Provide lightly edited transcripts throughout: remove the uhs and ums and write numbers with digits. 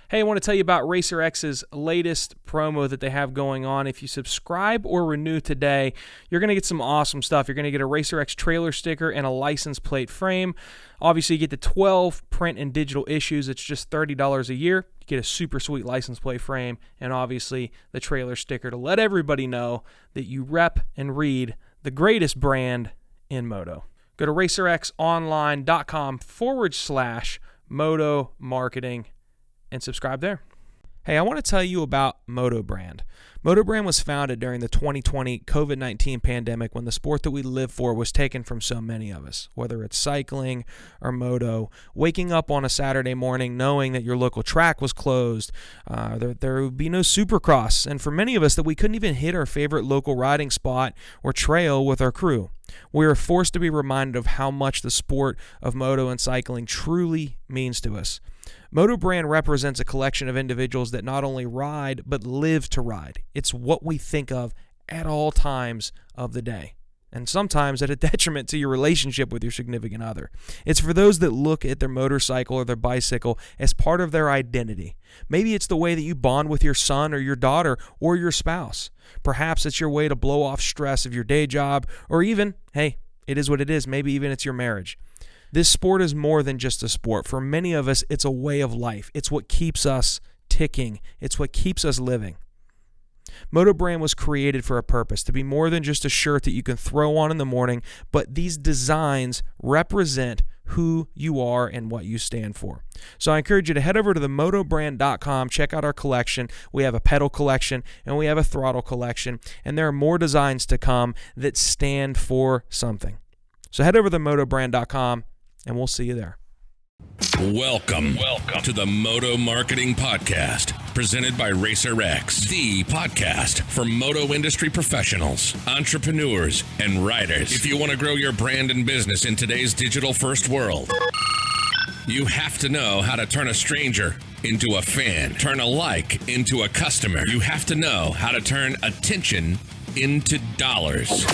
Hey, I want to tell you about RacerX's latest promo that they have going on. If you subscribe or renew today, you're going to get some awesome stuff. You're going to get a RacerX trailer sticker and a license plate frame. Obviously, you get the 12 print and digital issues. It's just $30 a year. You get a super sweet license plate frame and obviously the trailer sticker to let everybody know that you rep and read the greatest brand in Moto. Go to racerxonline.com/Moto Marketing and subscribe there. Hey, I want to tell you about Moto Brand. Moto Brand was founded during the 2020 COVID-19 pandemic when the sport that we live for was taken from so many of us, whether it's cycling or moto, waking up on a Saturday morning knowing that your local track was closed, there would be no Supercross, and for many of us that we couldn't even hit our favorite local riding spot or trail with our crew. We are forced to be reminded of how much the sport of moto and cycling truly means to us. Moto Brand represents a collection of individuals that not only ride, but live to ride. It's what we think of at all times of the day, and sometimes at a detriment to your relationship with your significant other. It's for those that look at their motorcycle or their bicycle as part of their identity. Maybe it's the way that you bond with your son or your daughter or your spouse. Perhaps it's your way to blow off stress of your day job, or even, hey, it is what it is, maybe even it's your marriage. This sport is more than just a sport. For many of us, it's a way of life. It's what keeps us ticking. It's what keeps us living. Moto Brand was created for a purpose, to be more than just a shirt that you can throw on in the morning, but these designs represent who you are and what you stand for. So I encourage you to head over to the motobrand.com, check out our collection. We have a pedal collection and we have a throttle collection, and there are more designs to come that stand for something. So head over to motobrand.com and we'll see you there. Welcome to the Moto Marketing Podcast, presented by RacerX, the podcast for moto industry professionals, entrepreneurs, and riders. If you want to grow your brand and business in today's digital-first world, you have to know how to turn a stranger into a fan, turn a like into a customer. You have to know how to turn attention into dollars.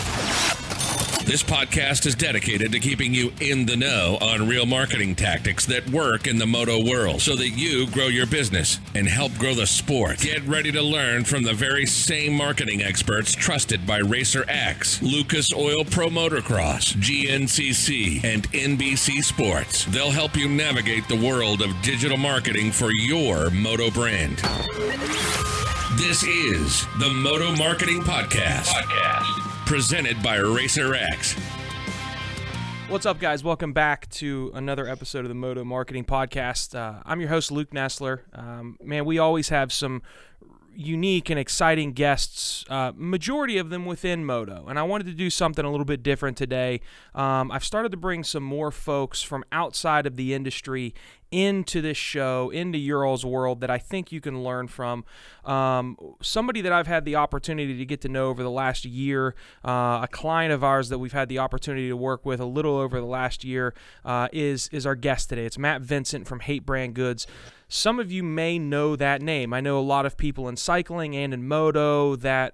This podcast is dedicated to keeping you in the know on real marketing tactics that work in the moto world so that you grow your business and help grow the sport. Get ready to learn from the very same marketing experts trusted by RacerX, Lucas Oil Pro Motocross, GNCC, and NBC Sports. They'll help you navigate the world of digital marketing for your moto brand. This is the Moto Marketing Podcast. Presented by RacerX. What's up, guys? Welcome back to another episode of the Moto Marketing Podcast. I'm your host, Luke Nesler. Man, we always have some unique and exciting guests, majority of them within Moto, and I wanted to do something a little bit different today. I've started to bring some more folks from outside of the industry into this show, into your all's world that I think you can learn from. Somebody that I've had the opportunity to get to know over the last year, a client of ours that we've had the opportunity to work with a little over the last year, is our guest today. It's Matt Vincent from HVIII Brand Goods. Some of you may know that name. I know a lot of people in cycling and in moto that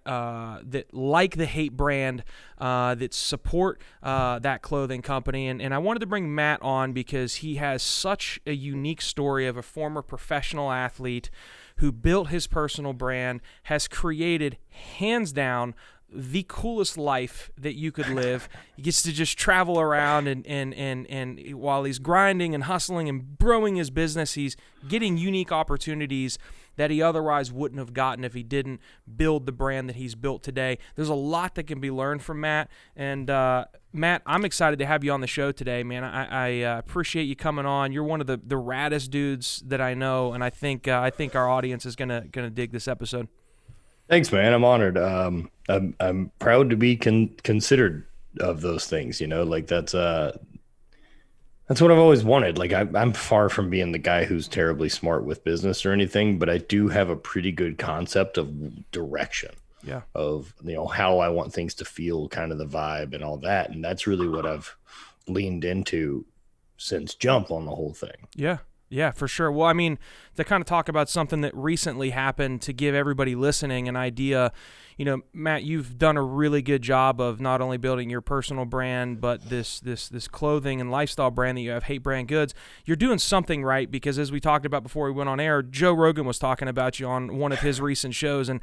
like the HVIII brand, that support that clothing company. And I wanted to bring Matt on because he has such a unique story of a former professional athlete who built his personal brand, has created, hands down, the coolest life that you could live. He gets to just travel around and while he's grinding and hustling and growing his business, he's getting unique opportunities that he otherwise wouldn't have gotten if he didn't build the brand that he's built today. There's a lot that can be learned from Matt. And Matt, I'm excited to have you on the show today, man. I appreciate you coming on. You're one of the raddest dudes that I know, and I think our audience is gonna dig this episode. Thanks, man. I'm honored. I'm proud to be considered of those things. You know, like that's what I've always wanted. Like I'm far from being the guy who's terribly smart with business or anything, but I do have a pretty good concept of direction. Yeah. Of, you know, how I want things to feel, kind of the vibe and all that, and that's really what I've leaned into since jump on the whole thing. Yeah. Yeah, for sure. Well, I mean, to kind of talk about something that recently happened to give everybody listening an idea, Matt, you've done a really good job of not only building your personal brand, but this clothing and lifestyle brand that you have, Hate Brand Goods. You're doing something right because, as we talked about before we went on air, Joe Rogan was talking about you on one of his recent shows, and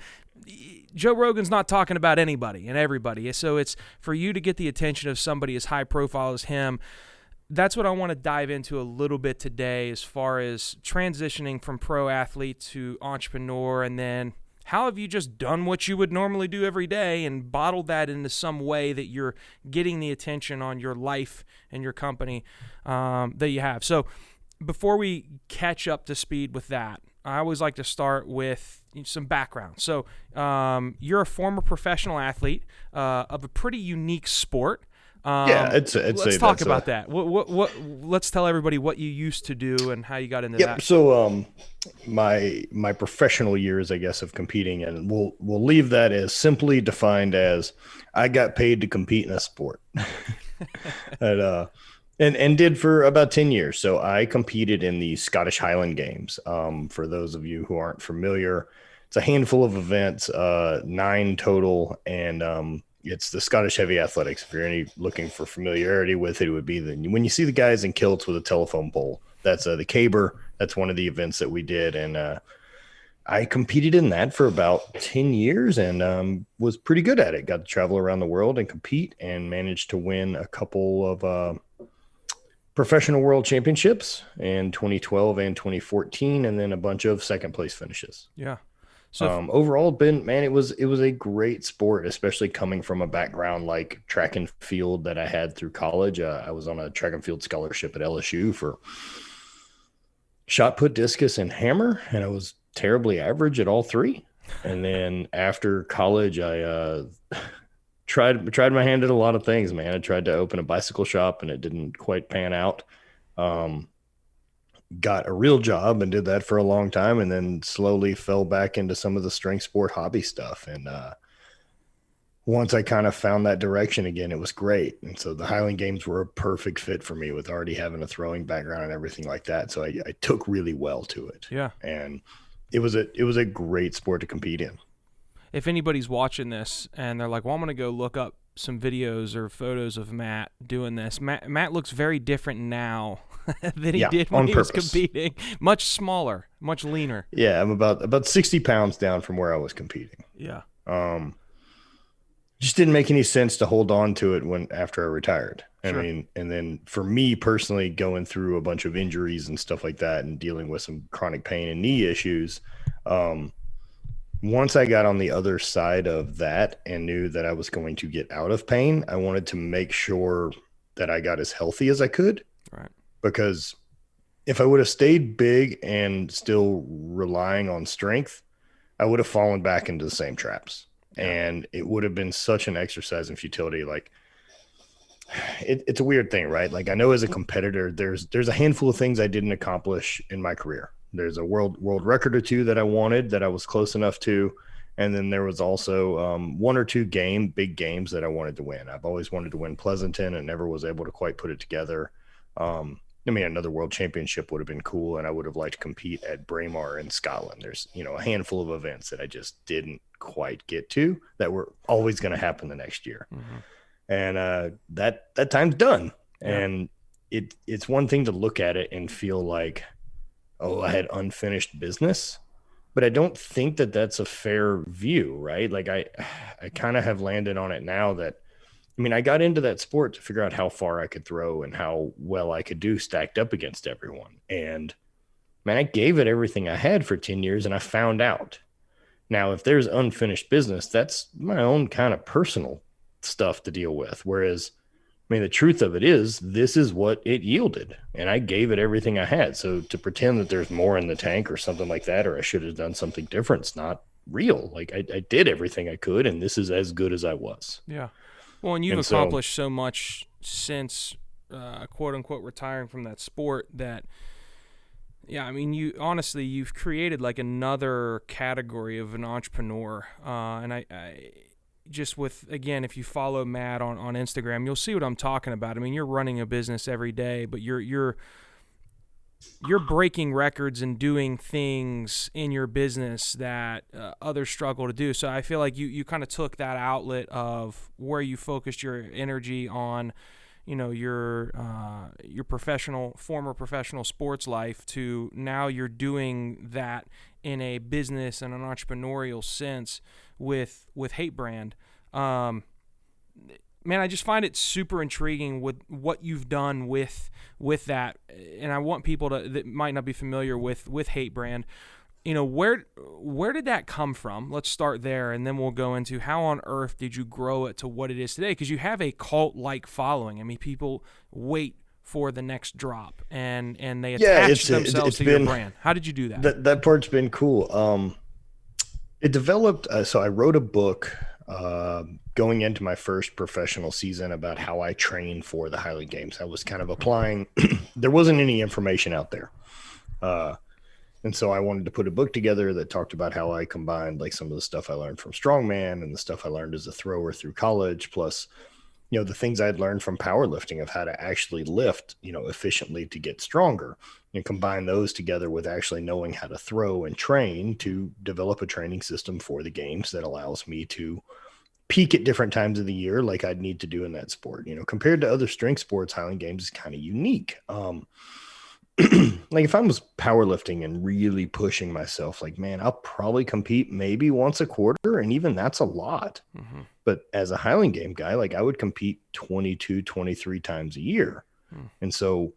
Joe Rogan's not talking about anybody and everybody. So it's for you to get the attention of somebody as high profile as him. That's what I want to dive into a little bit today, as far as transitioning from pro athlete to entrepreneur, and then how have you just done what you would normally do every day and bottled that into some way that you're getting the attention on your life and your company that you have. So before we catch up to speed with that, I always like to start with some background. So you're a former professional athlete of a pretty unique sport. Let's talk about that. What? Let's tell everybody what you used to do and how you got into that. So, my professional years, I guess, of competing, and we'll leave that as simply defined as I got paid to compete in a sport, and did for about 10 years. So I competed in the Scottish Highland Games. For those of you who aren't familiar, it's a handful of events, 9 total, and it's the Scottish heavy athletics. If you're looking for familiarity with it, it would be when you see the guys in kilts with a telephone pole. That's the caber. That's one of the events that we did, and I competed in that for about 10 years and was pretty good at it. Got to travel around the world and compete, and managed to win a couple of professional world championships in 2012 and 2014, and then a bunch of second place finishes. Yeah. So overall, it was a great sport, especially coming from a background like track and field that I had through college. I was on a track and field scholarship at LSU for shot put, discus, and hammer, and I was terribly average at all 3. And then after college, I tried my hand at a lot of things, man. I tried to open a bicycle shop, and it didn't quite pan out. Got a real job and did that for a long time, and then slowly fell back into some of the strength sport hobby stuff. And once I kind of found that direction again, it was great. And so the Highland Games were a perfect fit for me, with already having a throwing background and everything like that. So I took really well to it. Yeah. And it was a great sport to compete in. If anybody's watching this and they're like, well, I'm going to go look up some videos or photos of Matt doing this. Matt looks very different now than he did when he was competing. Much smaller, much leaner. Yeah, I'm about 60 pounds down from where I was competing. Yeah. Just didn't make any sense to hold on to it after I retired. Sure. I mean, and then for me personally, going through a bunch of injuries and stuff like that, and dealing with some chronic pain and knee issues, once I got on the other side of that and knew that I was going to get out of pain, I wanted to make sure that I got as healthy as I could. Right. Because if I would have stayed big and still relying on strength, I would have fallen back into the same traps. Yeah. And it would have been such an exercise in futility. Like, it's a weird thing, right? Like, I know as a competitor, there's a handful of things I didn't accomplish in my career. There's a world record or 2 that I wanted, that I was close enough to. And then there was also 1 or 2 big games that I wanted to win. I've always wanted to win Pleasanton and never was able to quite put it together. Another world championship would have been cool, and I would have liked to compete at Braemar in Scotland. There's, a handful of events that I just didn't quite get to that were always going to happen the next year. Mm-hmm. And that time's done. Yeah. And it's one thing to look at it and feel like, oh, I had unfinished business, but I don't think that that's a fair view, right? Like I kind of have landed on it now that, I got into that sport to figure out how far I could throw and how well I could do stacked up against everyone. And man, I gave it everything I had for 10 years, and I found out. Now, if there's unfinished business, that's my own kind of personal stuff to deal with. Whereas, the truth of it is, this is what it yielded, and I gave it everything I had. So to pretend that there's more in the tank or something like that, or I should have done something different, it's not real. Like, I did everything I could, and this is as good as I was. Yeah. Well, and you've accomplished so much since, quote unquote, retiring from that sport that, you've created like another category of an entrepreneur. And I just with, again, if you follow Matt on Instagram, you'll see what I'm talking about. You're running a business every day, but you're you're breaking records and doing things in your business that others struggle to do. So I feel like you kind of took that outlet of where you focused your energy on, your former professional sports life, to now you're doing that in a business and an entrepreneurial sense with Hate Brand. Man, I just find it super intriguing with what you've done with that, and I want people that might not be familiar with Hate Brand. Where did that come from? Let's start there, and then we'll go into how on earth did you grow it to what it is today? Because you have a cult-like following. I mean, people wait for the next drop, and they attach themselves to your brand. How did you do that? That part's been cool. It developed. So I wrote a book going into my first professional season about how I train for the Highland Games. I was kind of applying. There wasn't any information out there. And so I wanted to put a book together that talked about how I combined like some of the stuff I learned from strongman and the stuff I learned as a thrower through college, plus, the things I'd learned from powerlifting of how to actually lift, efficiently to get stronger, and combine those together with actually knowing how to throw and train to develop a training system for the games that allows me to peak at different times of the year like I'd need to do in that sport. Compared to other strength sports, Highland Games is kind of unique. Like if I was powerlifting and really pushing myself, like, man, I'll probably compete maybe once a quarter. And even that's a lot. Mm-hmm. But as a Highland Game guy, like I would compete 22, 23 times a year. And so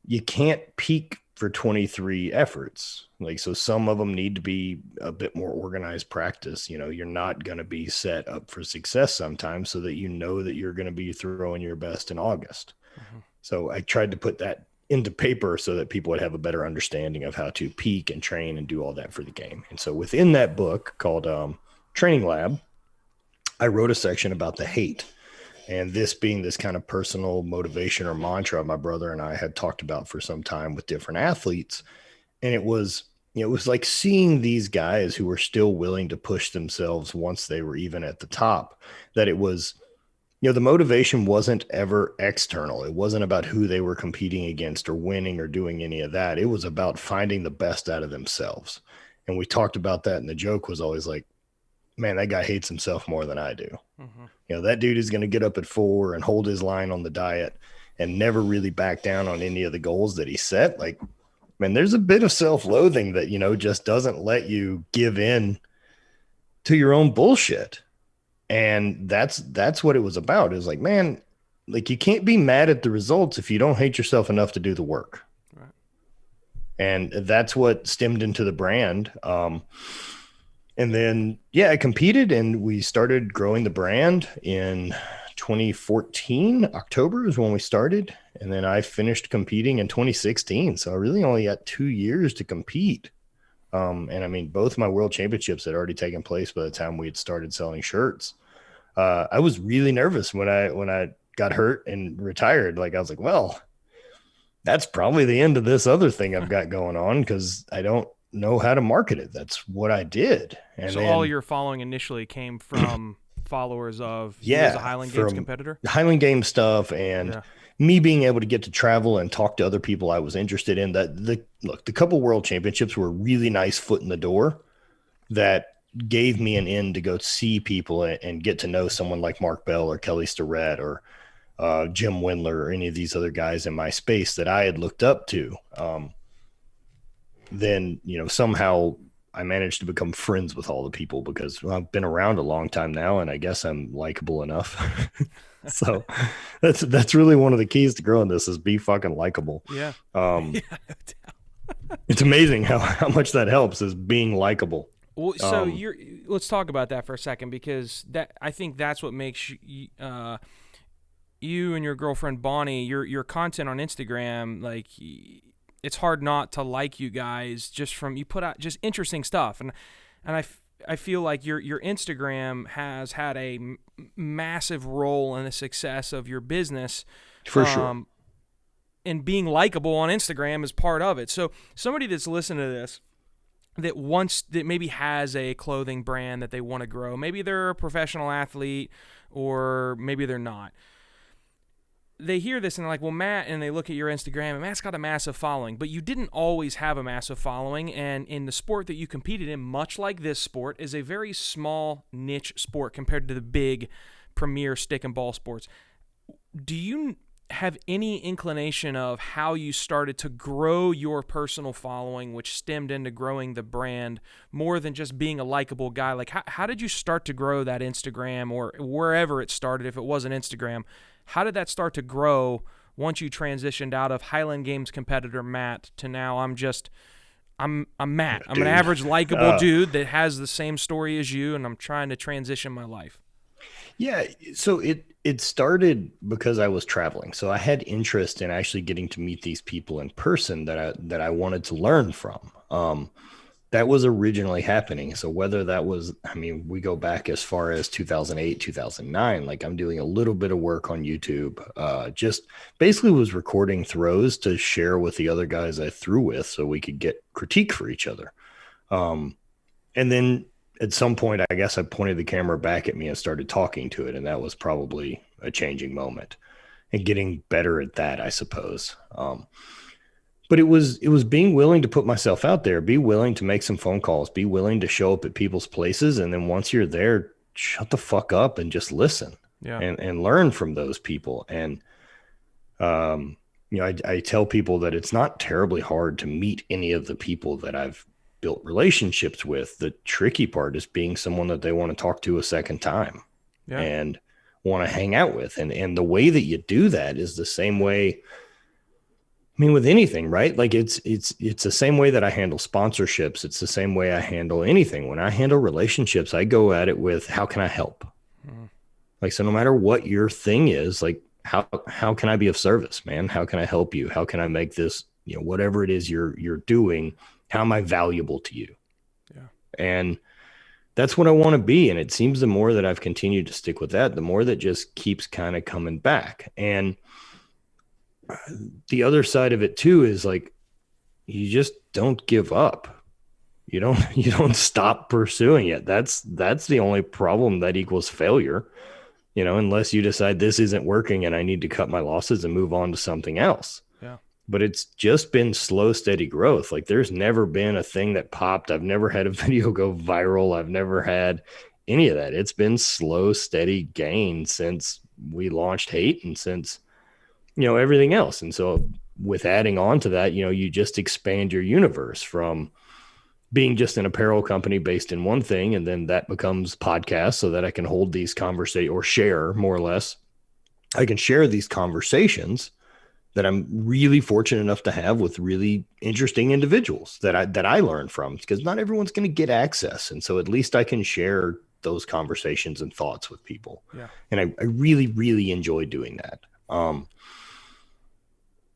you can't peak for 23 efforts. Like, so some of them need to be a bit more organized practice. You're not going to be set up for success sometimes so that that you're going to be throwing your best in August. Mm-hmm. So I tried to put that into paper so that people would have a better understanding of how to peak and train and do all that for the game. And so within that book called Training Lab, I wrote a section about the hate, and this being this kind of personal motivation or mantra my brother and I had talked about for some time with different athletes. And it was like seeing these guys who were still willing to push themselves once they were even at the top, that it was, the motivation wasn't ever external. It wasn't about who they were competing against or winning or doing any of that. It was about finding the best out of themselves. And we talked about that. And the joke was always like, man, that guy hates himself more than I do. Mm-hmm. That dude is going to get up at 4 and hold his line on the diet and never really back down on any of the goals that he set. Like, man, there's a bit of self-loathing that, just doesn't let you give in to your own bullshit. And that's what it was about. It was like, man, like you can't be mad at the results if you don't hate yourself enough to do the work. Right. And that's what stemmed into the brand. And then, I competed and we started growing the brand in 2014. October is when we started. And then I finished competing in 2016. So I really only got 2 years to compete. And I mean, both my world championships had already taken place by the time we had started selling shirts. I was really nervous when I got hurt and retired. Like I was like, well, that's probably the end of this other thing I've got going on, because I don't know how to market it. That's what I did. And so then, all your following initially came from followers of you as a Highland Games competitor? Highland Games stuff, and me being able to get to travel and talk to other people I was interested in. The couple world championships were a really nice foot in the door that gave me an in to go see people and get to know someone like Mark Bell or Kelly Starrett or Jim Wendler or any of these other guys in my space that I had looked up to. Then, somehow I managed to become friends with all the people because I've been around a long time now, and I guess I'm likable enough. So that's really one of the keys to growing this is be fucking likable. Yeah. No doubt. It's amazing how much that helps is being likable. Well, so let's talk about that for a second, because I think that's what makes you and your girlfriend Bonnie, your content on Instagram, like it's hard not to like you guys just from you put out just interesting stuff, and I feel like your Instagram has had a massive role in the success of your business. For sure. And being likable on Instagram is part of it. So somebody that's listening to this that maybe has a clothing brand that they want to grow, maybe they're a professional athlete or maybe they're not. they hear this and they're like, well, Matt, and they look at your Instagram, and Matt's got a massive following, but you didn't always have a massive following. And in the sport that you competed in, much like this sport, is a very small niche sport compared to the big premier stick and ball sports. Do you have any inclination of how you started to grow your personal following, which stemmed into growing the brand more than just being a likable guy? Like, how did you start to grow that Instagram, or wherever it started, if it wasn't Instagram? How did that start to grow once you transitioned out of Highland Games competitor Matt to now I'm Matt. I'm an average likable dude that has the same story as you, and I'm trying to transition my life? Yeah, so it started because I was traveling. So I had interest in actually getting to meet these people in person that I wanted to learn from. That was originally happening. So whether that was, I mean, we go back as far as 2008, 2009, like I'm doing a little bit of work on YouTube, just basically was recording throws to share with the other guys I threw with so we could get critique for each other. And then at some point, I guess I pointed the camera back at me and started talking to it. And that was probably a changing moment and getting better at that, I suppose. But it was being willing to put myself out there, be willing to make some phone calls, be willing to show up at people's places. And then once you're there, shut the fuck up and just listen and learn from those people. And, I tell people that it's not terribly hard to meet any of the people that I've built relationships with. The tricky part is being someone that they want to talk to a second time and want to hang out with. And the way that you do that is the same way. I mean, with anything, right? Like it's the same way that I handle sponsorships. It's the same way I handle anything. When I handle relationships, I go at it with, how can I help? Like, so no matter what your thing is, like, how can I be of service, man? How can I help you? How can I make this, whatever it is you're doing, how am I valuable to you? Yeah. And that's what I want to be. And it seems the more that I've continued to stick with that, the more that just keeps kind of coming back. And the other side of it too is like, you just don't give up. You don't stop pursuing it. That's the only problem that equals failure, unless you decide this isn't working and I need to cut my losses and move on to something else. Yeah. But it's just been slow, steady growth. Like there's never been a thing that popped. I've never had a video go viral. I've never had any of that. It's been slow, steady gain since we launched Hate and since, everything else. And so with adding on to that, you just expand your universe from being just an apparel company based in one thing. And then that becomes podcast so that I can hold these conversations or share more or less. I can share these conversations that I'm really fortunate enough to have with really interesting individuals that I learn from, because not everyone's going to get access. And so at least I can share those conversations and thoughts with people. Yeah. And I really, really enjoy doing that.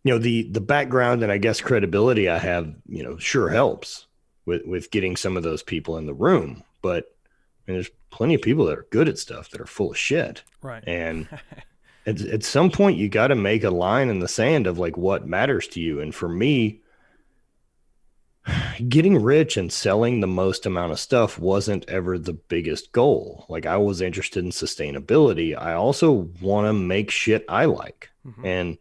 The background and I guess credibility I have, sure helps with getting some of those people in the room, but there's plenty of people that are good at stuff that are full of shit. Right. And at some point you got to make a line in the sand of like what matters to you. And for me, getting rich and selling the most amount of stuff wasn't ever the biggest goal. Like I was interested in sustainability. I also want to make shit I like. Mm-hmm. And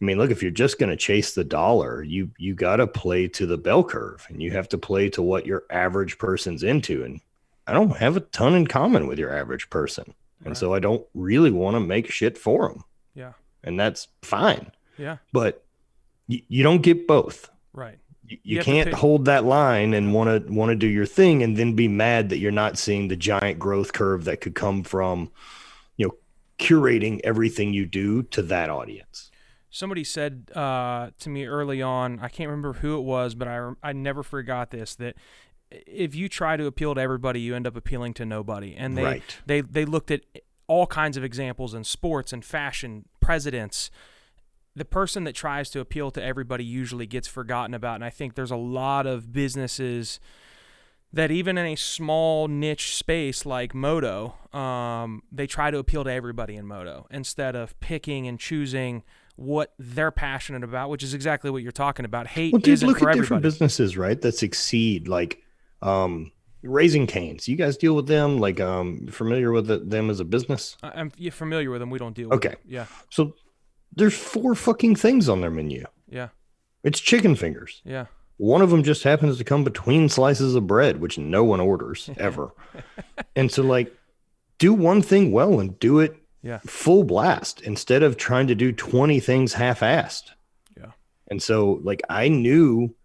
I mean, look, if you're just going to chase the dollar, you got to play to the bell curve and you have to play to what your average person's into. And I don't have a ton in common with your average person. And so I don't really want to make shit for them. Yeah. And that's fine. Yeah. But you don't get both. Right. You can't hold that line and want to do your thing and then be mad that you're not seeing the giant growth curve that could come from, curating everything you do to that audience. Somebody said to me early on, I can't remember who it was, but I never forgot this, that if you try to appeal to everybody, you end up appealing to nobody. And they looked at all kinds of examples in sports and fashion, presidents. The person that tries to appeal to everybody usually gets forgotten about. And I think there's a lot of businesses that even in a small niche space like Moto, they try to appeal to everybody in Moto instead of picking and choosing what they're passionate about, which is exactly what you're talking about. Hate isn't for everybody. Look at different businesses, right, that succeed, like Raising Cane's. You guys deal with them? Like, familiar with them as a business? I'm familiar with them. We don't deal with them. Yeah. So there's 4 fucking things on their menu. Yeah. It's chicken fingers. Yeah. One of them just happens to come between slices of bread, which no one orders ever. And so, like, do one thing well and do it Yeah. full blast instead of trying to do 20 things half-assed. Yeah. And so, like, I knew,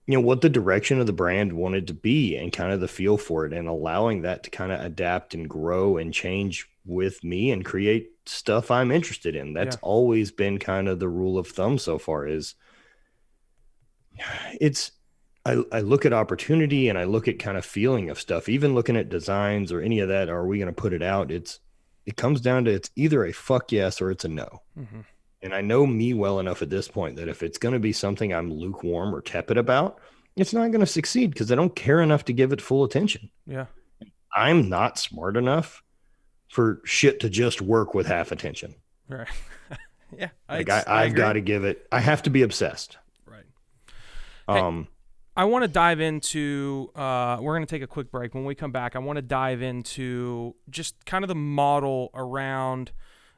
what the direction of the brand wanted to be and kind of the feel for it, and allowing that to kind of adapt and grow and change with me and create stuff I'm interested in. That's always been kind of the rule of thumb so far. Is I look at opportunity and I look at kind of feeling of stuff, even looking at designs or any of that. Are we going to put it out? It comes down to, it's either a fuck yes or it's a no. Mm-hmm. And I know me well enough at this point that if it's going to be something I'm lukewarm or tepid about, it's not going to succeed because I don't care enough to give it full attention. Yeah. I'm not smart enough for shit to just work with half attention. Right. Yeah. Like I've got to give it, I have to be obsessed. Right. Hey, I want to dive into, we're going to take a quick break. When we come back, I want to dive into just kind of the model around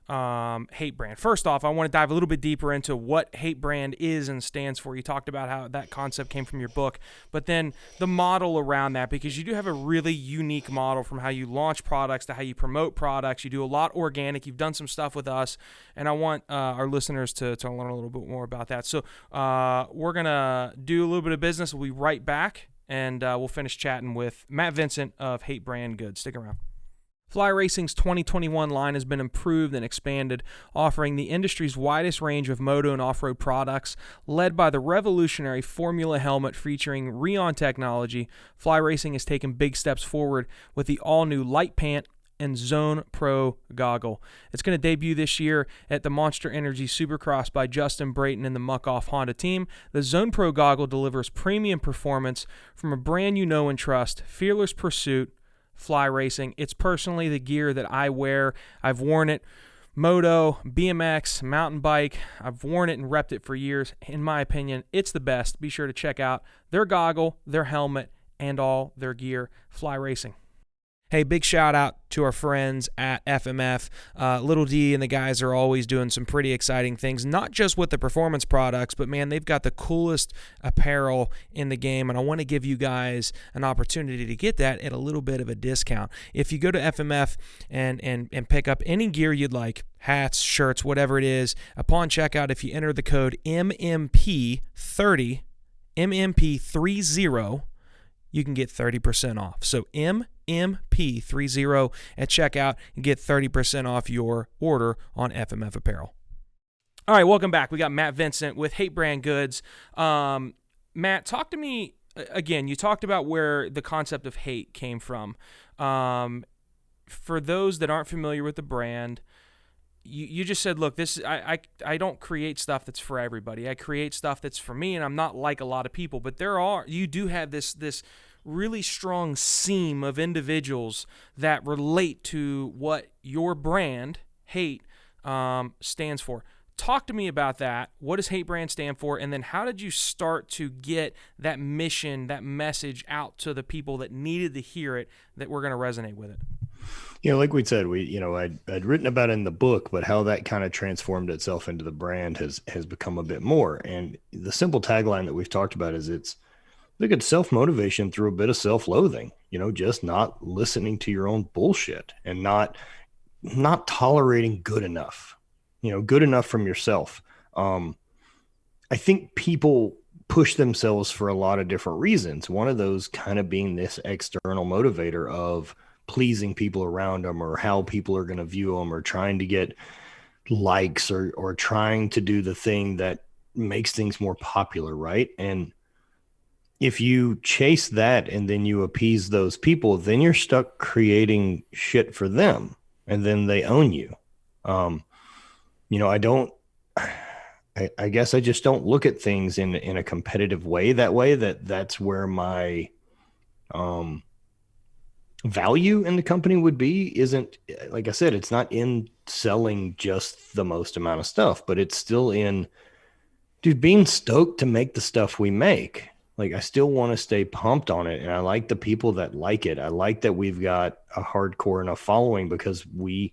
Hate Brand. First off, I want to dive a little bit deeper into what Hate Brand is and stands for. You talked about how that concept came from your book, but then the model around that, because you do have a really unique model from how you launch products to how you promote products. You do a lot organic. You've done some stuff with us, and I want our listeners to learn a little bit more about that. So we're going to do a little bit of business. We'll be right back, and we'll finish chatting with Matt Vincent of Hate Brand Goods. Stick around. Fly Racing's 2021 line has been improved and expanded, offering the industry's widest range of moto and off-road products. Led by the revolutionary Formula helmet featuring Rheon technology, Fly Racing has taken big steps forward with the all-new Light Pant and Zone Pro goggle. It's going to debut this year at the Monster Energy Supercross by Justin Brayton and the Muck-Off Honda team. The Zone Pro goggle delivers premium performance from a brand you know and trust, fearless pursuit, Fly Racing. It's personally the gear that I wear. I've worn it moto, BMX, mountain bike. I've worn it and repped it for years. In my opinion, it's the best. Be sure to check out their goggle, their helmet, and all their gear. Fly Racing. Hey, big shout out to our friends at FMF. Little D and the guys are always doing some pretty exciting things, not just with the performance products, but man, they've got the coolest apparel in the game, and I want to give you guys an opportunity to get that at a little bit of a discount. If you go to FMF and pick up any gear you'd like, hats, shirts, whatever it is, upon checkout, if you enter the code MMP30, MMP30, you can get 30% off. So MMP30 at checkout and get 30% off your order on FMF apparel. All right, welcome back. We got Matt Vincent with Hate Brand Goods. Matt, talk to me again. You talked about where the concept of hate came from. For those that aren't familiar with the brand, you just said, look, this I don't create stuff that's for everybody. I create stuff that's for me, and I'm not like a lot of people. But you do have this really strong seam of individuals that relate to what your brand, Hate, stands for. Talk to me about that. What does Hate Brand stand for? And then how did you start to get that mission, that message out to the people that needed to hear it, that were going to resonate with it? Like we said, I'd written about it in the book, but how that kind of transformed itself into the brand has become a bit more. And the simple tagline that we've talked about is look at self-motivation through a bit of self-loathing, just not listening to your own bullshit and not tolerating good enough, good enough from yourself. I think people push themselves for a lot of different reasons. One of those kind of being this external motivator of pleasing people around them, or how people are going to view them, or trying to get likes, or trying to do the thing that makes things more popular. Right. And if you chase that and then you appease those people, then you're stuck creating shit for them, and then they own you. I guess I just don't look at things in a competitive way that's where my, value in the company would be. Isn't, like I said, it's not in selling just the most amount of stuff, but it's still in, dude, being stoked to make the stuff we make. Like, I still want to stay pumped on it. And I like the people that like it. I like that we've got a hardcore enough following, because we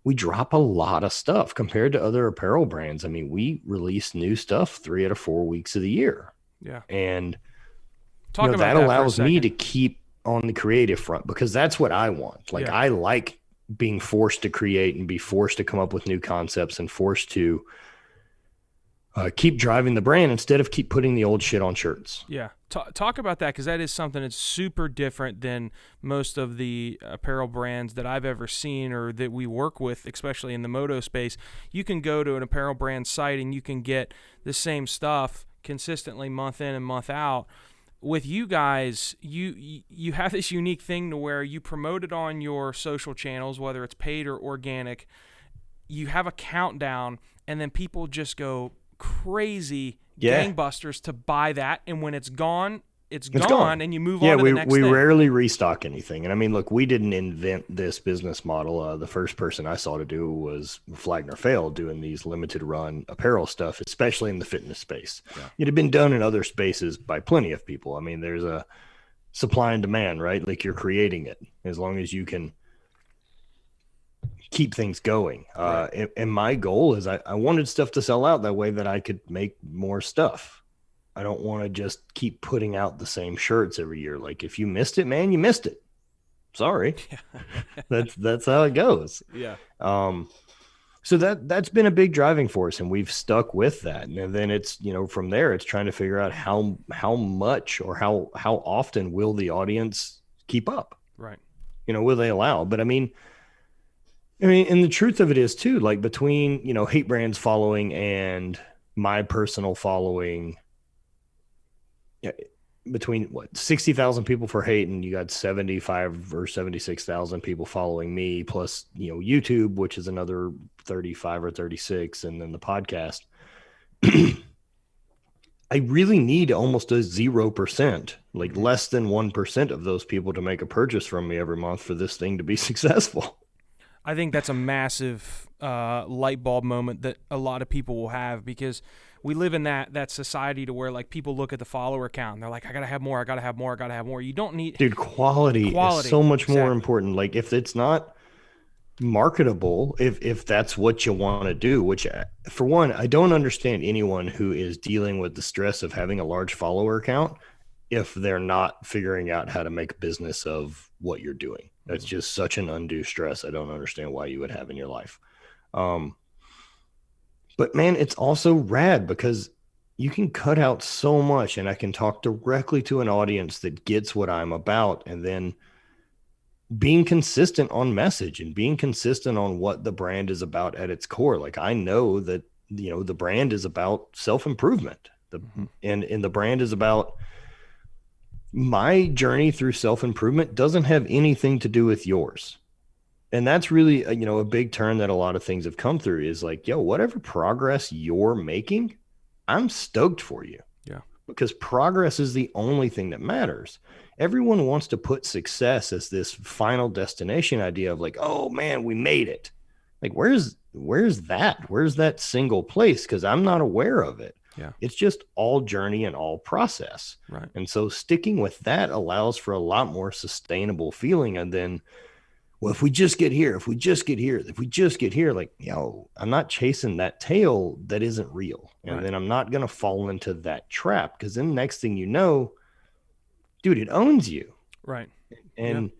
we drop a lot of stuff compared to other apparel brands. I mean, we release new stuff 3 out of 4 weeks of the year. Yeah. And Talk about that that for a allows me second. to keep on the creative front, because that's what I want. Like, Yeah. I like being forced to create and be forced to come up with new concepts and forced to keep driving the brand instead of keep putting the old shit on shirts. Yeah. Talk about that, because that is something that's super different than most of the apparel brands that I've ever seen or that we work with, especially in the moto space. You can go to an apparel brand site and you can get the same stuff consistently month in and month out. With you guys, you have this unique thing to where you promote it on your social channels, whether it's paid or organic. You have a countdown, and then people just go crazy gangbusters to buy that, and when it's gone, it's gone, and you move on to the next thing. We rarely restock anything. And I mean, look, we didn't invent this business model. The first person I saw to do was Flagner Fail, doing these limited run apparel stuff, especially in the fitness space. Yeah. It had been done in other spaces by plenty of people. I mean, there's a supply and demand, right? Like, you're creating it as long as you can keep things going. Right. And my goal is I wanted stuff to sell out that way that I could make more stuff. I don't want to just keep putting out the same shirts every year. Like, if you missed it, man, you missed it. Sorry. That's how it goes. Yeah. So that's been a big driving force, and we've stuck with that. And then it's, from there, it's trying to figure out how much or how often will the audience keep up? Right. Will they allow? But I mean, and the truth of it is too, like, between, Hate Brand's following and my personal following, between 60,000 people for Hate, and you got 75 or 76,000 people following me, plus, YouTube, which is another 35 or 36. And then the podcast, I really need almost a 0%, like less than 1% of those people to make a purchase from me every month for this thing to be successful. I think that's a massive light bulb moment that a lot of people will have, because we live in that society to where, like, people look at the follower count and they're like, I gotta have more, I gotta have more, I gotta have more. You don't need, dude, quality is so much more important. Like, if it's not marketable, if that's what you want to do, which, for one, I don't understand anyone who is dealing with the stress of having a large follower count if they're not figuring out how to make a business of what you're doing. That's just such an undue stress. I don't understand why you would have in your life. But man, it's also rad because you can cut out so much, and I can talk directly to an audience that gets what I'm about. And then being consistent on message and being consistent on what the brand is about at its core. Like, I know that, the brand is about self-improvement. And the brand is about, my journey through self-improvement doesn't have anything to do with yours. And that's really, a big turn that a lot of things have come through, is like, whatever progress you're making, I'm stoked for you. Yeah. Because progress is the only thing that matters. Everyone wants to put success as this final destination idea of like, oh man, we made it. Like, where's that? Where's that single place? Because I'm not aware of it. Yeah. It's just all journey and all process. Right. And so sticking with that allows for a lot more sustainable feeling. And then, well, if we just get here, like, I'm not chasing that tail that isn't real. And then I'm not going to fall into that trap, because then next thing you know, dude, it owns you. Right. And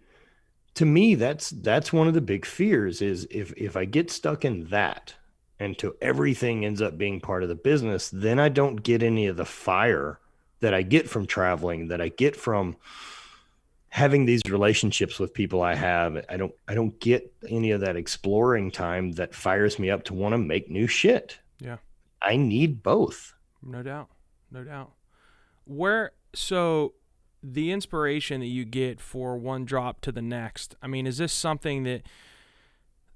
to me, that's one of the big fears, is if I get stuck in that, and to everything ends up being part of the business, then I don't get any of the fire that I get from traveling, that I get from having these relationships with people I have. I don't get any of that exploring time that fires me up to want to make new shit. Yeah. I need both. No doubt. So the inspiration that you get for one drop to the next, I mean, is this something that,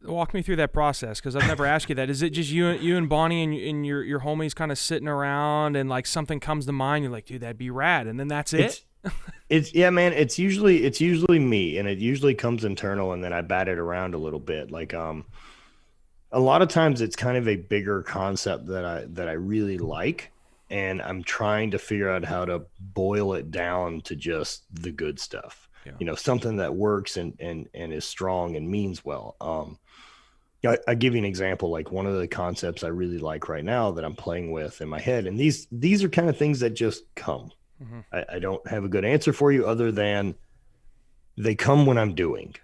walk me through that process, because I've never asked you that. Is it just you and Bonnie and your homies kind of sitting around, and like something comes to mind, you're like, dude, that'd be rad, and then that's it? It's yeah, man. It's usually me, and it usually comes internal, and then I bat it around a little bit. Like, a lot of times it's kind of a bigger concept that I really like, and I'm trying to figure out how to boil it down to just the good stuff. Yeah. Something that works and is strong and means well. I give you an example. Like one of the concepts I really like right now that I'm playing with in my head, and these are kind of things that just come. Mm-hmm. I don't have a good answer for you other than they come when I'm doing.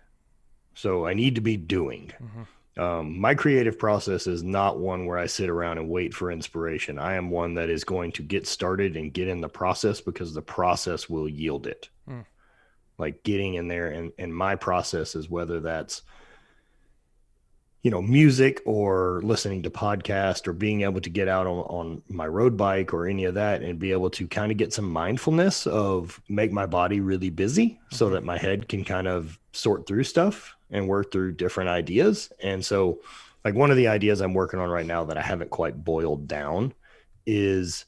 So I need to be doing. Mm-hmm. My creative process is not one where I sit around and wait for inspiration. I am one that is going to get started and get in the process because the process will yield it. Mm. Like getting in there, and my process is whether that's, music or listening to podcast or being able to get out on my road bike or any of that and be able to kind of get some mindfulness of make my body really busy so that my head can kind of sort through stuff and work through different ideas. And so like one of the ideas I'm working on right now that I haven't quite boiled down is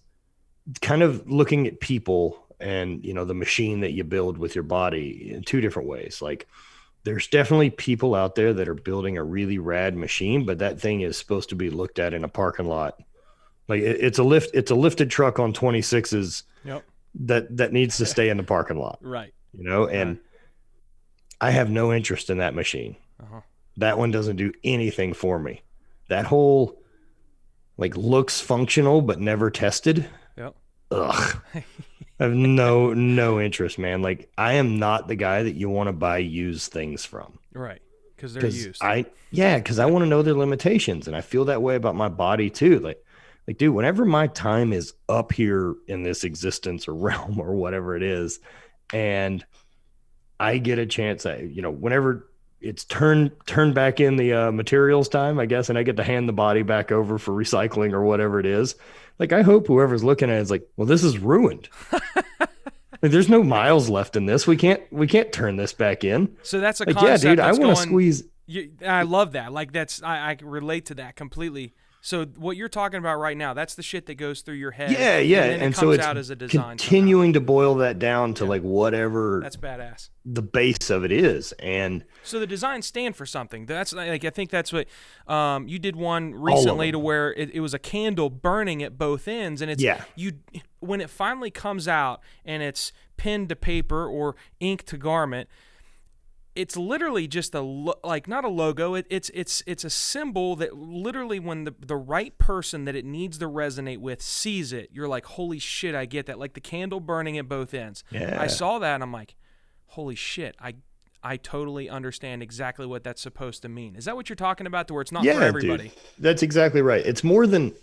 kind of looking at people and, the machine that you build with your body in two different ways. Like, there's definitely people out there that are building a really rad machine, but that thing is supposed to be looked at in a parking lot. Like it's a lifted truck on 26s. Yep. that needs to stay in the parking lot. Right. And I have no interest in that machine. Uh-huh. That one doesn't do anything for me. That whole like looks functional, but never tested. Yep. Ugh. I have no interest, man. Like I am not the guy that you want to buy used things from. Right. Because they're used. Because I want to know their limitations. And I feel that way about my body too. Like, dude, whenever my time is up here in this existence or realm or whatever it is, and I get a chance, whenever it's turned back in the materials time, I guess, and I get to hand the body back over for recycling or whatever it is. Like, I hope whoever's looking at it is like, well, this is ruined. Like, there's no miles left in this. We can't turn this back in. So that's a like, concept. Yeah, dude, I want to squeeze. I love that. Like I relate to that completely. So what you're talking about right now, that's the shit that goes through your head. Yeah. And And it so comes it's out as a design continuing to boil that down to like whatever. That's badass. The base of it is. And so the designs stand for something. That's like, I think that's what you did one recently to where it was a candle burning at both ends, and it's when it finally comes out and it's pinned to paper or ink to garment. It's literally just not a logo. It's a symbol that literally when the right person that it needs to resonate with sees it, you're like, holy shit, I get that. Like the candle burning at both ends. Yeah. I saw that and I'm like, holy shit, I totally understand exactly what that's supposed to mean. Is that what you're talking about, to where it's not for everybody? Dude, that's exactly right. It's more than,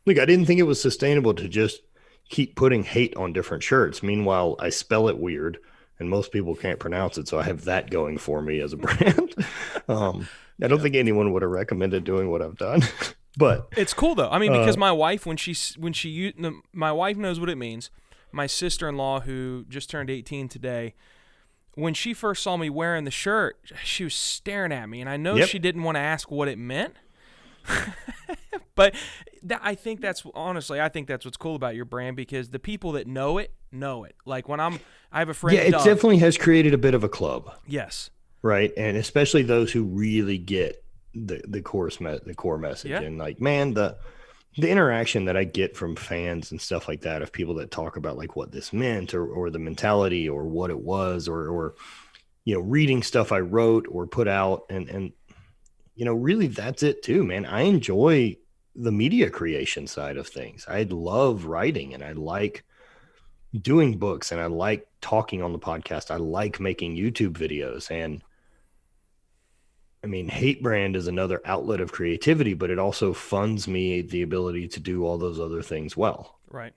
look, I didn't think it was sustainable to just keep putting hate on different shirts. Meanwhile, I spell it weird. And most people can't pronounce it, so I have that going for me as a brand. I don't think anyone would have recommended doing what I've done, but it's cool though. I mean, because my wife, my wife knows what it means. My sister-in-law, who just turned 18 today, when she first saw me wearing the shirt, she was staring at me, and I know she didn't want to ask what it meant. But I think that's what's cool about your brand, because the people that know it. Like when I have a friend. Yeah, it definitely has created a bit of a club. Yes. Right, and especially those who really get the core message, and like, man, the interaction that I get from fans and stuff like that, of people that talk about like what this meant or the mentality or what it was, or reading stuff I wrote or put out, and really that's it too, man. I enjoy the media creation side of things. I love writing, and I like doing books, and I like talking on the podcast. I like making YouTube videos. And I mean, Hate Brand is another outlet of creativity, but it also funds me the ability to do all those other things well. Right.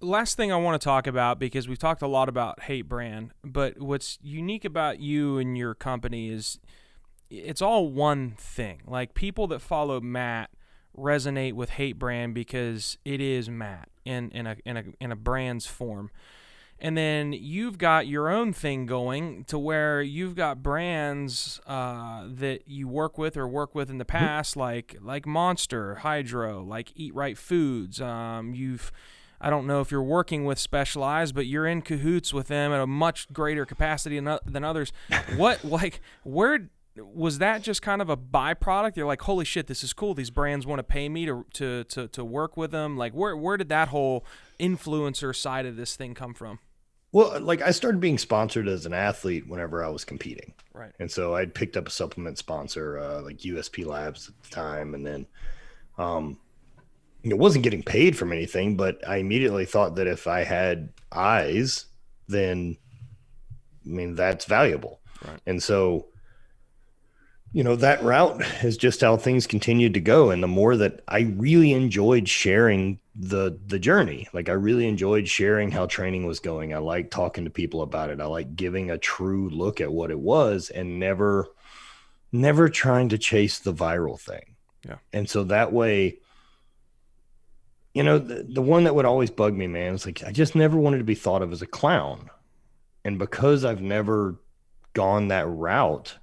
Last thing I want to talk about, because we've talked a lot about Hate Brand, but what's unique about you and your company is it's all one thing. Like, people that follow Matt resonate with Hate Brand because it is Matt in a brand's form. And then you've got your own thing going to where you've got brands that you work with in the past, like Monster, Hydro, like Eat Right Foods. I don't know if you're working with Specialized, but you're in cahoots with them at a much greater capacity than others. Where was that just kind of a byproduct? You're like, holy shit, this is cool. These brands want to pay me to work with them. Like, where did that whole influencer side of this thing come from? Well, like I started being sponsored as an athlete whenever I was competing. Right. And so I'd picked up a supplement sponsor, like USP Labs at the time. And then it wasn't getting paid from anything, but I immediately thought that if I had eyes, then I mean, that's valuable. Right. And so, that route is just how things continued to go. And the more that I really enjoyed sharing the journey, like I really enjoyed sharing how training was going. I like talking to people about it. I like giving a true look at what it was and never trying to chase the viral thing. Yeah. And so that way, the one that would always bug me, man, is like, I just never wanted to be thought of as a clown. And because I've never gone that route,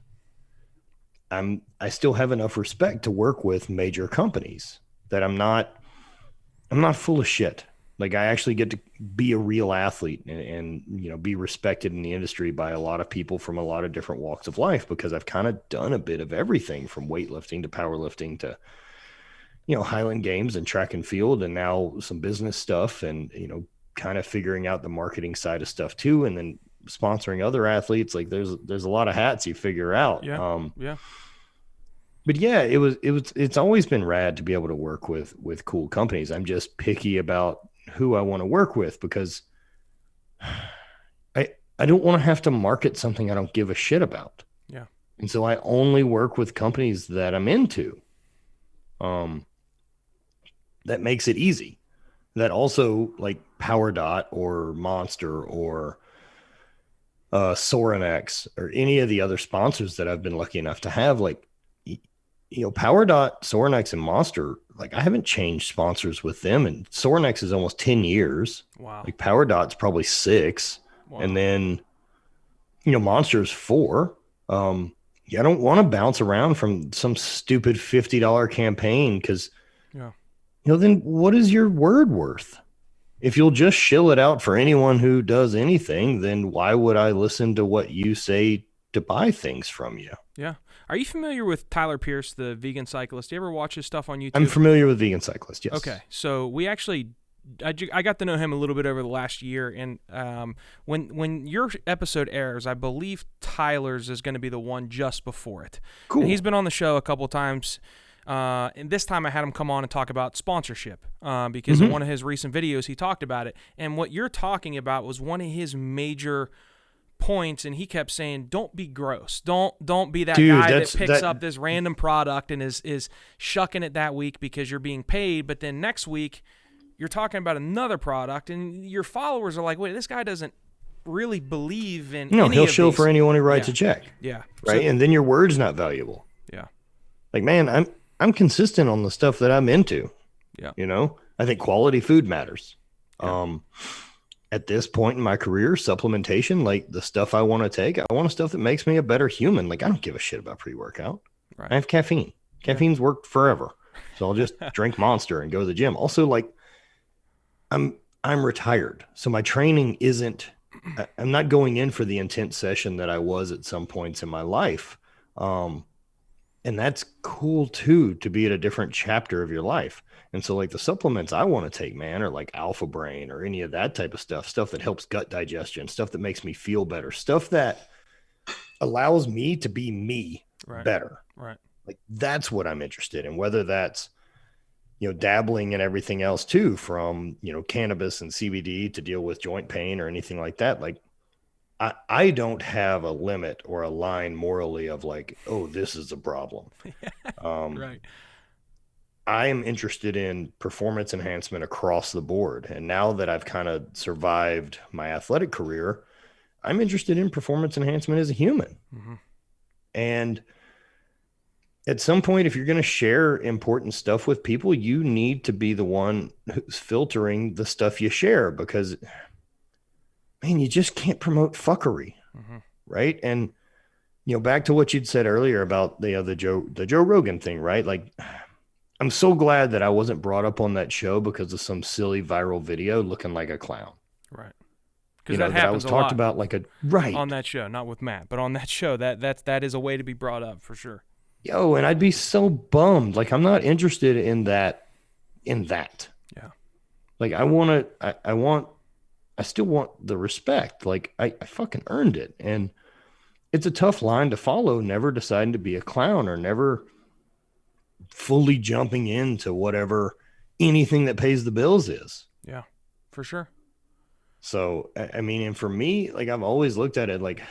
I still have enough respect to work with major companies that I'm not full of shit. Like I actually get to be a real athlete and be respected in the industry by a lot of people from a lot of different walks of life, because I've kind of done a bit of everything from weightlifting to powerlifting to, Highland Games and track and field, and now some business stuff and, kind of figuring out the marketing side of stuff too. And then sponsoring other athletes. Like there's a lot of hats you figure out. Yeah. But yeah, it's always been rad to be able to work with cool companies. I'm just picky about who I want to work with, because I don't want to have to market something I don't give a shit about. Yeah. And so I only work with companies that I'm into. That makes it easy. That also, like PowerDot or Monster or Sorinex or any of the other sponsors that I've been lucky enough to have, like, PowerDot, Sorinex, and Monster, like I haven't changed sponsors with them. And Sorinex is almost 10 years. Wow. Like PowerDot's probably 6. Wow. And then, Monster's 4. I don't want to bounce around from some stupid $50 campaign, because, then what is your word worth? If you'll just shill it out for anyone who does anything, then why would I listen to what you say to buy things from you? Yeah. Are you familiar with Tyler Pierce, the vegan cyclist? Do you ever watch his stuff on YouTube? I'm familiar with Vegan Cyclist, yes. Okay. So we actually, I got to know him a little bit over the last year. And when your episode airs, I believe Tyler's is going to be the one just before it. Cool. And he's been on the show a couple of times. And this time I had him come on and talk about sponsorship because in one of his recent videos he talked about it. And what you're talking about was one of his major points, and he kept saying, don't be gross. Don't be that guy that picks up this random product and is shucking it that week because you're being paid, but then next week you're talking about another product and your followers are like, wait, this guy doesn't really believe in any he'll of shill these. for anyone who writes a check. Yeah. Right. And then your word's not valuable. Yeah. Like, man, I'm consistent on the stuff that I'm into. Yeah. I think quality food matters. Yeah. At this point in my career, supplementation, like the stuff I want to take, I want stuff that makes me a better human. Like I don't give a shit about pre-workout. Right. I have caffeine. Caffeine's worked forever. So I'll just drink Monster and go to the gym. Also, like I'm retired. So my training I'm not going in for the intense session that I was at some points in my life. And that's cool too, to be at a different chapter of your life. And so like the supplements I want to take, man, are like Alpha Brain or any of that type of stuff that helps gut digestion, stuff that makes me feel better, stuff that allows me to be me better. Right. Like that's what I'm interested in, whether that's, dabbling in everything else too, from, cannabis and CBD to deal with joint pain or anything like that. Like I don't have a limit or a line morally of like, oh, this is a problem. Right. I am interested in performance enhancement across the board. And now that I've kind of survived my athletic career, I'm interested in performance enhancement as a human. Mm-hmm. And at some point, if you're going to share important stuff with people, you need to be the one who's filtering the stuff you share, because man, you just can't promote fuckery. Mm-hmm. Right. And, back to what you'd said earlier about the Joe Rogan thing, right? Like, I'm so glad that I wasn't brought up on that show because of some silly viral video looking like a clown. Right. Because that happens a lot. Talked about like on that show, not with Matt, but on that show, that is a way to be brought up for sure. Yo, and I'd be so bummed. Like, I'm not interested in that. Yeah. Like, I want I still want the respect. Like I fucking earned it. And it's a tough line to follow, never deciding to be a clown or never fully jumping into whatever anything that pays the bills is. Yeah, for sure. So, I mean, and for me, like I've always looked at it like,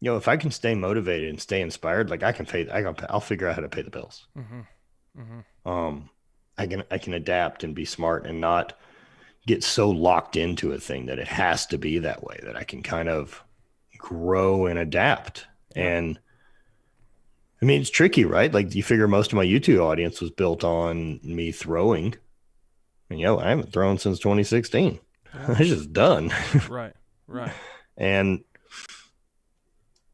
if I can stay motivated and stay inspired, like I'll figure out how to pay the bills. I can adapt and be smart and not get so locked into a thing that it has to be that way, that I can kind of grow and adapt. And I mean, it's tricky, right? Like you figure most of my YouTube audience was built on me throwing, and I haven't thrown since 2016. Yeah. It's just done. Right. And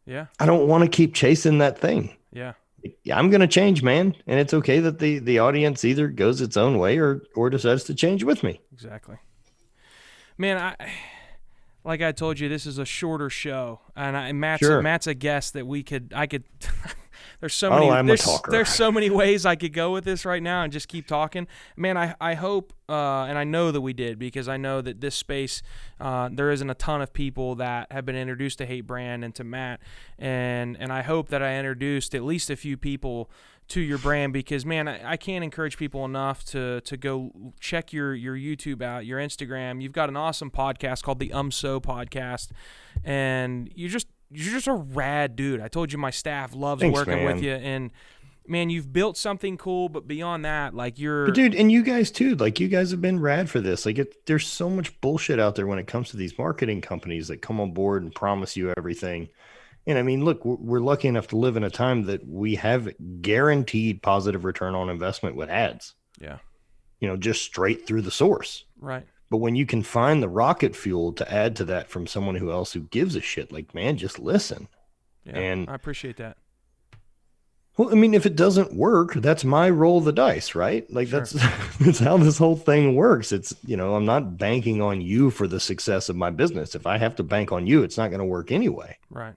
yeah, I don't want to keep chasing that thing. Yeah. I'm going to change, man. And it's okay that the audience either goes its own way or decides to change with me. Exactly. Man, like I told you, this is a shorter show, and Matt's a guest that I could. There's so many. I'm a talker. There's so many ways I could go with this right now and just keep talking. Man, I hope, and I know that we did, because I know that this space, there isn't a ton of people that have been introduced to Hate Brand and to Matt, and I hope that I introduced at least a few people to your brand, because man, I can't encourage people enough to go check your YouTube out, your Instagram. You've got an awesome podcast called the So Podcast, and you're just a rad dude. I told you my staff loves working with you, and man, you've built something cool. But beyond that, like but dude, and you guys too. Like you guys have been rad for this. Like there's so much bullshit out there when it comes to these marketing companies that come on board and promise you everything. And I mean, look, we're lucky enough to live in a time that we have guaranteed positive return on investment with ads. Yeah. Just straight through the source. Right. But when you can find the rocket fuel to add to that from someone who gives a shit, like, man, just listen. Yeah, and I appreciate that. Well, I mean, if it doesn't work, that's my roll of the dice, right? Like sure. That's how this whole thing works. It's, I'm not banking on you for the success of my business. If I have to bank on you, it's not going to work anyway. Right.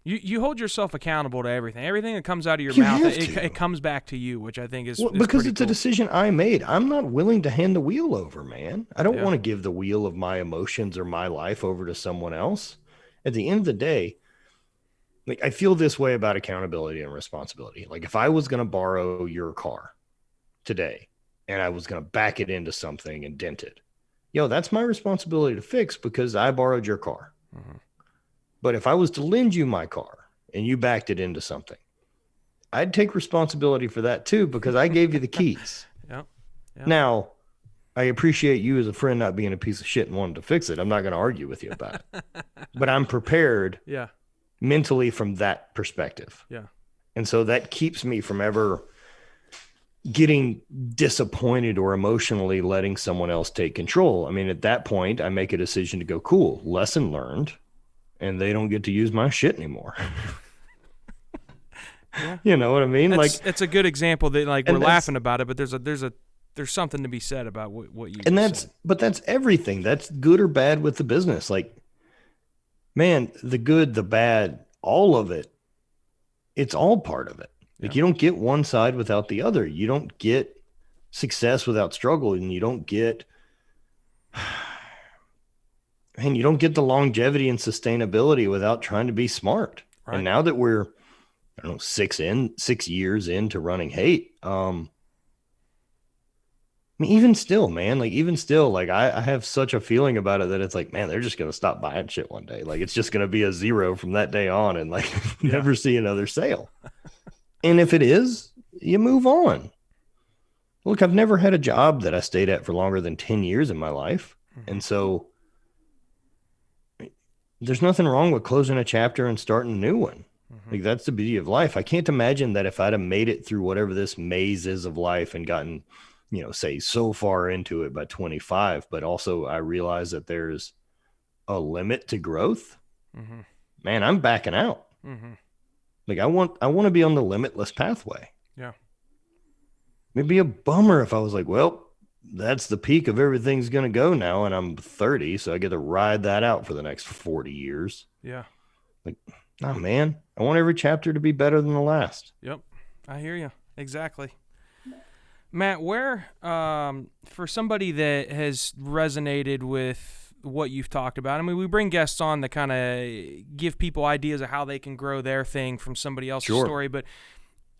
You hold yourself accountable to everything. Everything that comes out of your mouth, it comes back to you, which I think is because it's cool. A decision I made. I'm not willing to hand the wheel over, man. I don't want to give the wheel of my emotions or my life over to someone else. At the end of the day, like I feel this way about accountability and responsibility. Like if I was going to borrow your car today and I was going to back it into something and dent it, that's my responsibility to fix because I borrowed your car. Mm-hmm. But if I was to lend you my car and you backed it into something, I'd take responsibility for that too, because I gave you the keys. Yep. Now, I appreciate you as a friend not being a piece of shit and wanting to fix it. I'm not going to argue with you about it. But I'm prepared mentally from that perspective. Yeah. And so that keeps me from ever getting disappointed or emotionally letting someone else take control. I mean, at that point, I make a decision to go, cool, lesson learned. And they don't get to use my shit anymore. Yeah. You know what I mean? It's a good example that we're laughing about it, but there's something to be said about what you said. But that's everything. That's good or bad with the business. Like, man, the good, the bad, all of it, it's all part of it. Like you don't get one side without the other. You don't get success without struggle, and you don't get the longevity and sustainability without trying to be smart. Right. And now that we're, 6 years into running Hate, I mean, even still, man, I have such a feeling about it that it's like, man, they're just going to stop buying shit one day. Like, it's just going to be a zero from that day on and never see another sale. And if it is, you move on. Look, I've never had a job that I stayed at for longer than 10 years in my life. Mm-hmm. And so there's nothing wrong with closing a chapter and starting a new one. Mm-hmm. Like that's the beauty of life. I can't imagine that if I'd have made it through whatever this maze is of life and gotten, say so far into it by 25, but also I realize that there's a limit to growth. Mm-hmm. Man, I'm backing out. Mm-hmm. Like I want to be on the limitless pathway. Yeah. It'd be a bummer if I was like, well, that's the peak of everything's going to go now. And I'm 30. So I get to ride that out for the next 40 years. Yeah. Like, nah, man, I want every chapter to be better than the last. Yep. I hear you. Exactly. Matt, where for somebody that has resonated with what you've talked about, I mean, we bring guests on that kind of give people ideas of how they can grow their thing from somebody else's story, but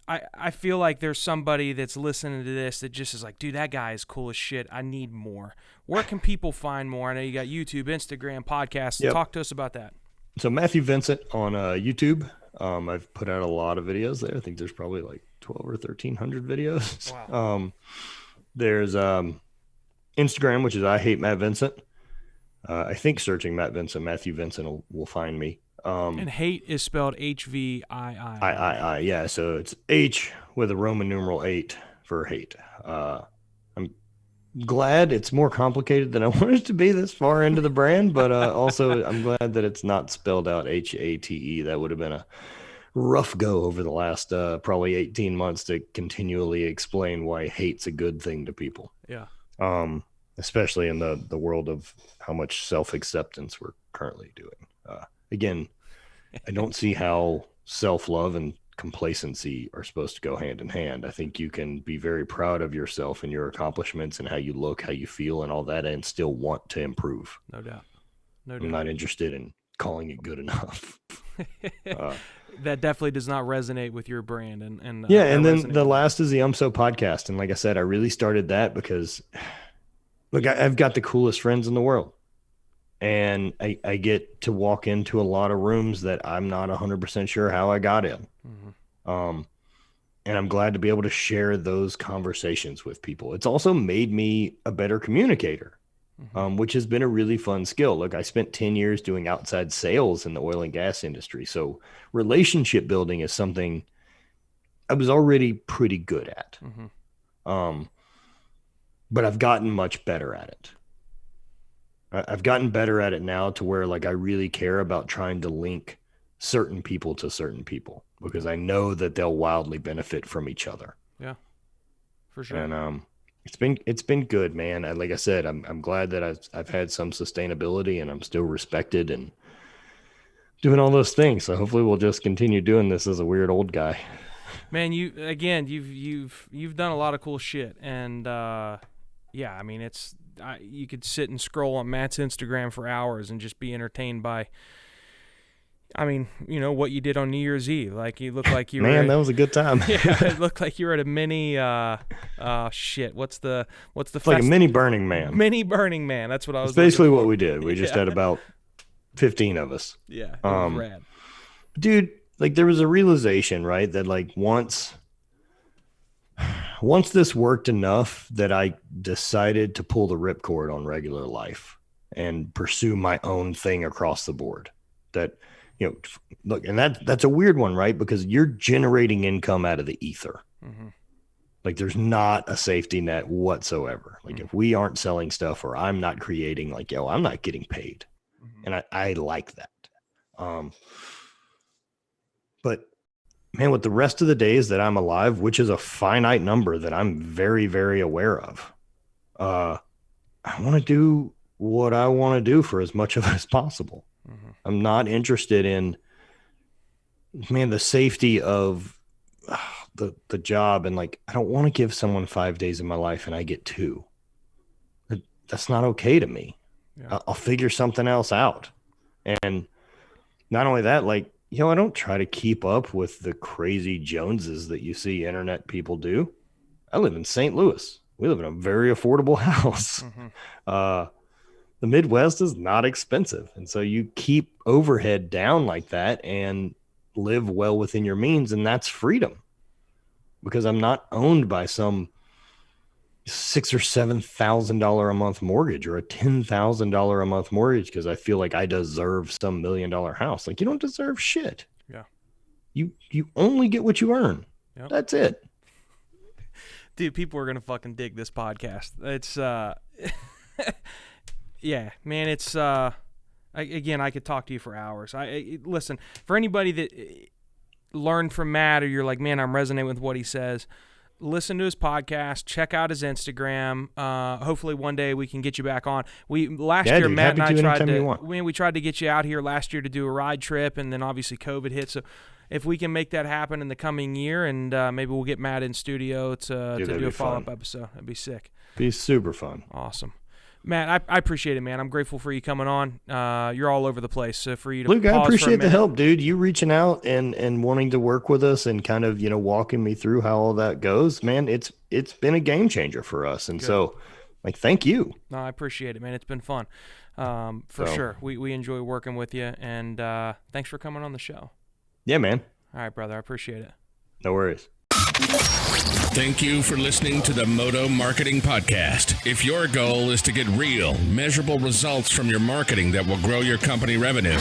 I feel like there's somebody that's listening to this that just is like, dude, that guy is cool as shit. I need more. Where can people find more? I know you got YouTube, Instagram, podcasts. Yep. Talk to us about that. So Matthew Vincent on YouTube. I've put out a lot of videos there. I think there's probably like 12 or 1,300 videos. Wow. There's Instagram, which is I Hate Matt Vincent. I think searching Matt Vincent, Matthew Vincent will find me. And hate is spelled HVIII. Yeah. So it's H with a Roman numeral 8 for hate. I'm glad it's more complicated than I wanted it to be this far into the brand, but also I'm glad that it's not spelled out HATE. That would have been a rough go over the last probably 18 months to continually explain why hate's a good thing to people. Yeah. Especially in the world of how much self-acceptance we're currently doing. Again, I don't see how self-love and complacency are supposed to go hand in hand. I think you can be very proud of yourself and your accomplishments and how you look, how you feel, and all that, and still want to improve. No doubt. I'm not interested in calling it good enough. That definitely does not resonate with your brand. And and then the last is the So podcast. And like I said, I really started that because, look, I've got the coolest friends in the world. And I get to walk into a lot of rooms that I'm not 100% sure how I got in. Mm-hmm. And I'm glad to be able to share those conversations with people. It's also made me a better communicator, which has been a really fun skill. Look, I spent 10 years doing outside sales in the oil and gas industry. So relationship building is something I was already pretty good at. Mm-hmm. But I've gotten much better at it. I've gotten better at it now to where like I really care about trying to link certain people to certain people because I know that they'll wildly benefit from each other. Yeah, for sure. And it's been good, man. Like I said, I'm glad that I've had some sustainability and I'm still respected and doing all those things. So hopefully we'll just continue doing this as a weird old guy. Man, you've done a lot of cool shit, and yeah, I mean you could sit and scroll on Matt's Instagram for hours and just be entertained by, I mean, you know, what you did on New Year's Eve. Like, you look like you were... Man, that was a good time. Yeah, it looked like you were at a mini, what's the like a mini Burning Man. Mini Burning Man, that's what I was... It's basically what we did. We just had about 15 of us. Yeah, it was rad. Dude, like, there was a realization, right, that, like, once this worked enough that I decided to pull the ripcord on regular life and pursue my own thing across the board. That, you know, look, and that's a weird one, right? Because you're generating income out of the ether. Mm-hmm. Like there's not a safety net whatsoever. Like if we aren't selling stuff or I'm not creating, like, yo, I'm not getting paid. Mm-hmm. And I like that. But man, with the rest of the days that I'm alive, which is a finite number that I'm very, very aware of, I want to do what I want to do for as much of it as possible. Mm-hmm. I'm not interested in, man, the safety of the job. And like, I don't want to give someone 5 days of my life and I get 2. That's not okay to me. Yeah. I'll figure something else out. And not only that, like, you know, I don't try to keep up with the crazy Joneses that you see internet people do. I live in St. Louis. We live in a very affordable house. Mm-hmm. The Midwest is not expensive. And so you keep overhead down like that and live well within your means. And that's freedom because I'm not owned by some $6,000 or $7,000 a month mortgage or a $10,000 a month mortgage because I feel like I deserve some $1 million house. Like, you don't deserve shit. Yeah. You only get what you earn. Yep. That's it. Dude, people are gonna fucking dig this podcast. It's yeah, man, it's again, I could talk to you for hours. Listen, for anybody that learned from Matt or you're like, man, I'm resonating with what he says, listen to his podcast, check out his Instagram. Hopefully one day we can get you back on. Matt and I tried to get you out here last year to do a ride trip, and then obviously COVID hit. So if we can make that happen in the coming year, and maybe we'll get Matt in studio to do a follow-up episode. That'd be sick. Be super fun. Awesome. Matt, I appreciate it, man. I'm grateful for you coming on. You're all over the place. So for you to Luke, I pause appreciate for a the minute. help, dude. You reaching out and wanting to work with us and kind of, walking me through how all that goes, man. It's been a game changer for us. And so, like, thank you. No, I appreciate it, man. It's been fun. For sure. We enjoy working with you, and thanks for coming on the show. Yeah, man. All right, brother. I appreciate it. No worries. Thank you for listening to the Moto Marketing Podcast. If your goal is to get real, measurable results from your marketing that will grow your company revenue,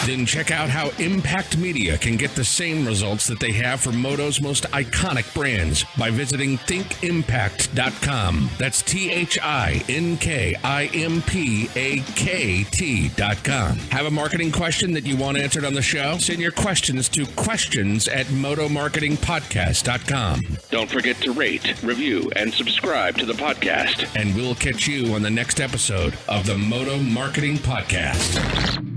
then check out how Impact Media can get the same results that they have for Moto's most iconic brands by visiting thinkimpact.com. That's THINKIMPAKT.com. Have a marketing question that you want answered on the show? Send your questions to questions@motomarketingpodcast.com. Don't forget to rate, review, and subscribe to the podcast. And we'll catch you on the next episode of the Moto Marketing Podcast.